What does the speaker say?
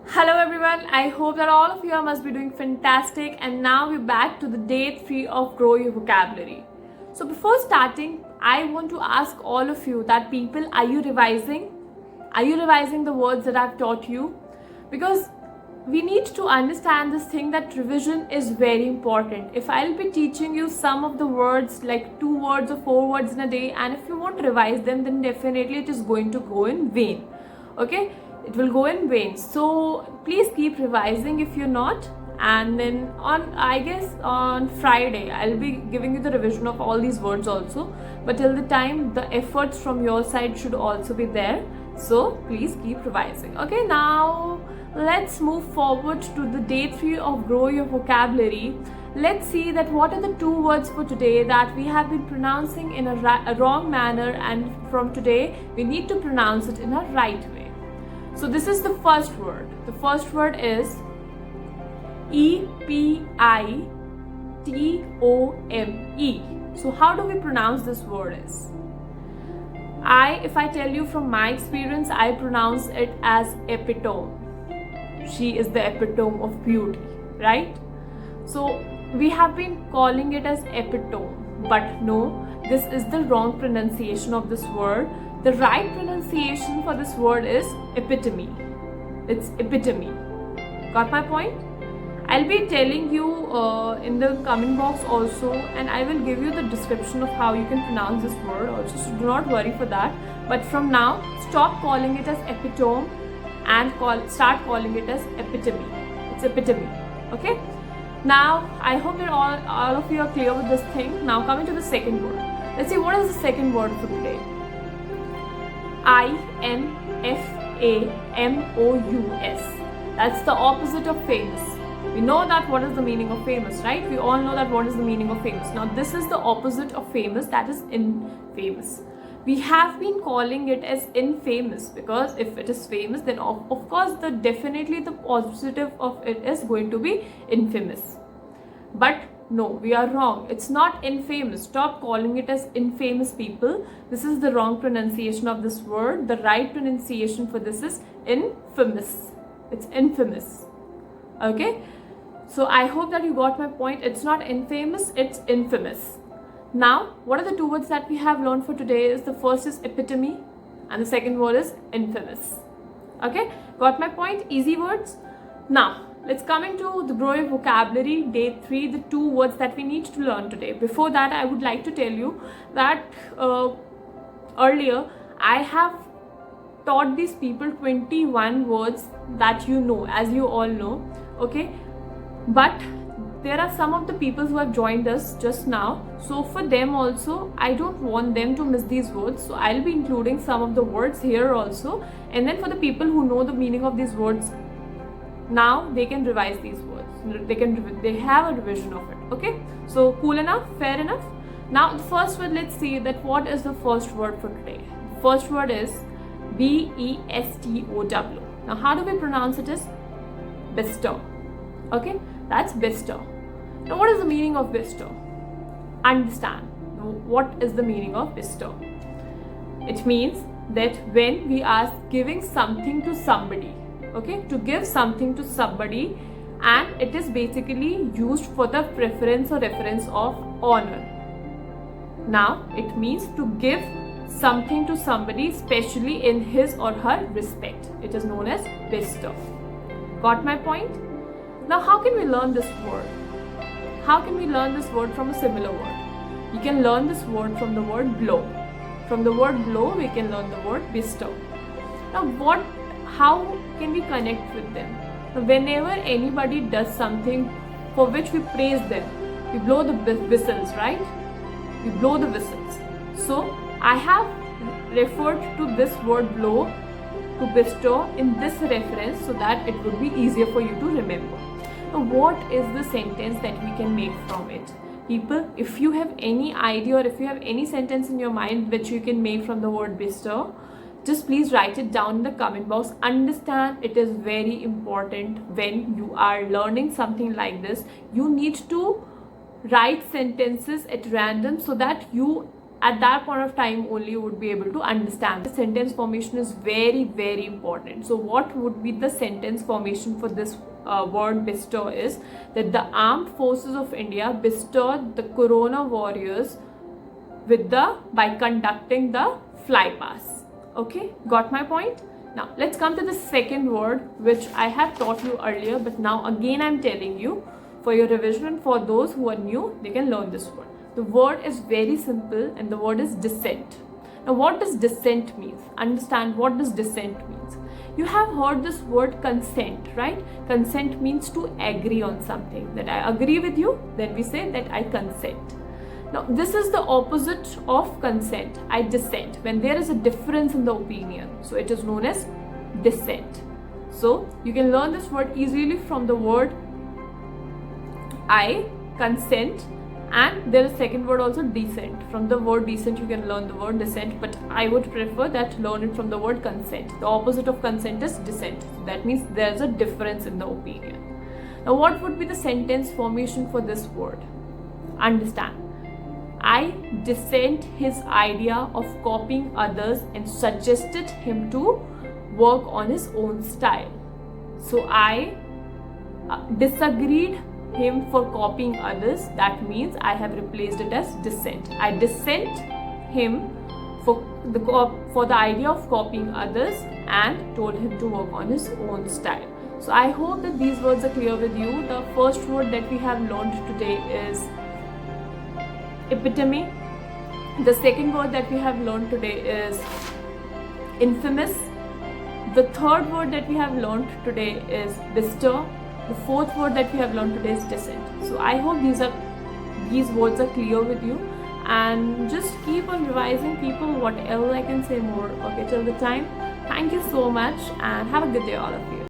Hello everyone, I hope that all of you must be doing fantastic, and now we're back to the day 3 of Grow Your Vocabulary. So before starting, I want to ask all of you that people, are you revising? Are you revising the words that I've taught you? Because we need to understand this thing that revision is very important. If I'll be teaching you some of the words, like 2 words or 4 words in a day, and if you won't revise them, then definitely it is going to go in vain. Okay? It will go in vain. So please keep revising if you're not. And then on Friday, I'll be giving you the revision of all these words also. But till the time, the efforts from your side should also be there. So please keep revising. Okay, now let's move forward to the day 3 of Grow Your Vocabulary. Let's see that what are the 2 words for today that we have been pronouncing in a wrong manner, and from today we need to pronounce it in a right way. So this is the first word. The first word is Epitome. So how do we pronounce this word is? If I tell you from my experience, I pronounce it as epitome. She is the epitome of beauty, right? So we have been calling it as epitome, but no, this is the wrong pronunciation of this word. The right pronunciation for this word is epitome. It's epitome. Got my point? I'll be telling you in the comment box also, and I will give you the description of how you can pronounce this word also, so do not worry for that. But from now, stop calling it as epitome and start calling it as epitome. It's epitome. Okay? Now, I hope that all of you are clear with this thing. Now coming to the second word. Let's see, what is the second word for today? Infamous. That's the opposite of famous. We know that what is the meaning of famous, right? We all know that what is the meaning of famous. Now this is the opposite of famous, that is infamous. We have been calling it as infamous because if it is famous, then of course definitely the positive of it is going to be infamous. But no, we are wrong. It's not infamous. Stop calling it as infamous, people. This is the wrong pronunciation of this word. The right pronunciation for this is infamous. It's infamous. Okay? So I hope that you got my point. It's not infamous, it's infamous. Now, what are the 2 words that we have learned for today? The first is epitome and the second word is infamous. Okay? Got my point? Easy words. Now, let's come into the Grow Your Vocabulary day 3, the 2 words that we need to learn today. Before that, I would like to tell you that earlier I have taught these people 21 words that you know, as you all know. Okay? But there are some of the people who have joined us just now, so for them also I don't want them to miss these words, so I'll be including some of the words here also, and then for the people who know the meaning of these words, now they can revise these words. They have a revision of it. Okay, so cool enough, fair enough. Now the first word, let's see that what is the first word for today. The first word is bestow. Now how do we pronounce it? Is bestow. Okay, that's bestow. Now what is the meaning of bestow? Understand what is the meaning of bestow. It means that when we are giving something to somebody, okay, to give something to somebody, and it is basically used for the preference or reference of honor. Now it means to give something to somebody, especially in his or her respect. It is known as bestow. Got my point? Now how can we learn this word? How can we learn this word from a similar word? You can learn this word from the word blow. From the word blow, we can learn the word bestow. Now how can we connect with them? Now, whenever anybody does something for which we praise them, we blow the whistles, right? We blow the whistles. So I have referred to this word blow to bestow in this reference so that it would be easier for you to remember. Now, what is the sentence that we can make from it? People, if you have any idea or if you have any sentence in your mind which you can make from the word bestow, just please write it down in the comment box. Understand, it is very important when you are learning something like this. You need to write sentences at random so that you at that point of time only you would be able to understand. The sentence formation is very, very important. So what would be the sentence formation for this word bestow is that the armed forces of India bestowed the corona warriors by conducting the flypast. Okay, got my point? Now let's come to the second word, which I have taught you earlier, but now again I'm telling you for your revision, and for those who are new, they can learn this word. The word is very simple, and the word is dissent. Now what does dissent mean? Understand what does dissent means. You have heard this word consent, right? Consent means to agree on something. That I agree with you, then we say that I consent. Now this is the opposite of consent. I dissent, when there is a difference in the opinion. So it is known as dissent. So you can learn this word easily from the word I consent, and there is a second word also, dissent. From the word dissent you can learn the word dissent, but I would prefer that learn it from the word consent. The opposite of consent is dissent. So that means there is a difference in the opinion. Now what would be the sentence formation for this word? Understand. I dissent his idea of copying others and suggested him to work on his own style. So I disagreed him for copying others. That means I have replaced it as dissent. I dissent him for the idea of copying others and told him to work on his own style. So I hope that these words are clear with you. The first word that we have learned today is epitome. The second word that we have learned today is infamous. The third word that we have learned today is bestow. The fourth word that we have learned today is dissent. So I hope these words are clear with you, and just keep on revising, people. What else I can say more? Okay, till the time, thank you so much and have a good day, all of you.